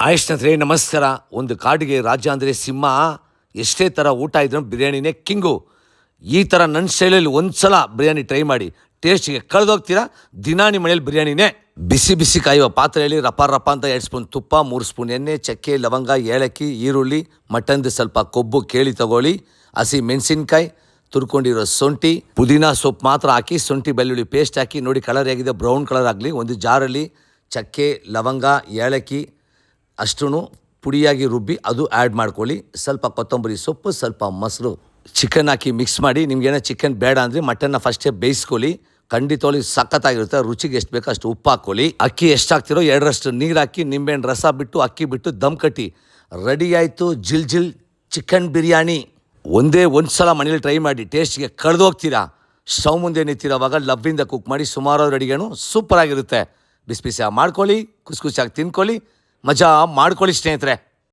Hi ಸ್ನೇಹಿತರೆ ನಮಸ್ಕಾರ. ಒಂದು ಕಾಡಿಗೆ ರಾಜ ಅಂದರೆ ಸಿಂಹ. ಎಷ್ಟೇ ಥರ ಊಟ ಇದ್ರೂ ಬಿರಿಯಾನಿನೇ ಕಿಂಗು. ಈ ಥರ ನನ್ನ ಸ್ಟೈಲಲ್ಲಿ ಒಂದು ಸಲ ಬಿರಿಯಾನಿ ಟ್ರೈ ಮಾಡಿ, ಟೇಸ್ಟಿಗೆ ಕಳೆದೋಗ್ತೀರಾ. ದಿನ ನಿಮ್ಮ ಮನೇಲಿ ಬಿರಿಯಾನಿನೇ. ಬಿಸಿ ಬಿಸಿ ಕಾಯುವ ಪಾತ್ರೆಯಲ್ಲಿ ರಪ ರಪ ಅಂತ 2 ಸ್ಪೂನ್ ತುಪ್ಪ, 3 ಸ್ಪೂನ್ ಎಣ್ಣೆ, ಚಕ್ಕೆ, ಲವಂಗ, ಏಲಕ್ಕಿ, ಈರುಳ್ಳಿ, ಮಟನ್ದು ಸ್ವಲ್ಪ ಕೊಬ್ಬು ಕೇಳಿ ತಗೊಳ್ಳಿ, ಹಸಿ ಮೆಣಸಿನ್ಕಾಯಿ, ತುರ್ಕೊಂಡಿರೋ ಶುಂಠಿ, ಪುದೀನ ಸೊಪ್ಪು ಮಾತ್ರ ಹಾಕಿ, ಶುಂಠಿ ಬೆಳ್ಳುಳ್ಳಿ ಪೇಸ್ಟ್ ಹಾಕಿ ನೋಡಿ ಕಲರ್ ಹೇಗಿದೆ, ಬ್ರೌನ್ ಕಲರ್ ಆಗಲಿ. ಒಂದು ಜಾರಲ್ಲಿ ಚಕ್ಕೆ, ಲವಂಗ, ಏಲಕ್ಕಿ ಅಷ್ಟೂ ಪುಡಿಯಾಗಿ ರುಬ್ಬಿ ಅದು ಆ್ಯಡ್ ಮಾಡ್ಕೊಳ್ಳಿ. ಸ್ವಲ್ಪ ಕೊತ್ತಂಬರಿ ಸೊಪ್ಪು, ಸ್ವಲ್ಪ ಮೊಸರು, ಚಿಕನ್ ಹಾಕಿ ಮಿಕ್ಸ್ ಮಾಡಿ. ನಿಮಗೇನೋ ಚಿಕನ್ ಬೇಡ ಅಂದರೆ ಮಟನ್ನ ಫಸ್ಟೇ ಬೇಯಿಸ್ಕೊಳ್ಳಿ. ಖಂಡಿತವಾಗಿ ಸಖತ್ತಾಗಿರುತ್ತೆ. ರುಚಿಗೆ ಎಷ್ಟು ಬೇಕೋ ಅಷ್ಟು ಉಪ್ಪು ಹಾಕ್ಕೊಳ್ಳಿ. ಅಕ್ಕಿ ಎಷ್ಟು ಹಾಕ್ತಿರೋ 2ರಷ್ಟು ನೀರು ಹಾಕಿ, ನಿಂಬೆಹಣ್ಣು ರಸ ಬಿಟ್ಟು ಅಕ್ಕಿ ಬಿಟ್ಟು ದಮ್ ಕಟ್ಟಿ. ರೆಡಿ ಆಯಿತು ಜಿಲ್ ಚಿಕನ್ ಬಿರಿಯಾನಿ. ಒಂದೇ ಒಂದು ಸಲ ಮನೇಲಿ ಟ್ರೈ ಮಾಡಿ, ಟೇಸ್ಟಿಗೆ ಕಳೆದೋಗ್ತೀರಾ. ಸ್ಟವ್ ಮುಂದೆ ನಿಂತಿರೋವಾಗ ಲವ್ವಿಂದ ಕುಕ್ ಮಾಡಿ ಸುಮಾರು ಅಡುಗೆನೂ ಸೂಪರಾಗಿರುತ್ತೆ. ಬಿಸಿ ಬಿಸಿಯಾಗಿ ಮಾಡ್ಕೊಳ್ಳಿ, ಖುಷಿಯಾಗಿ ತಿನ್ಕೊಳ್ಳಿ, ಮಜಾ ಮಾಡ್ಕೊಳ್ಳಿ ಸ್ನೇಹಿತರೆ.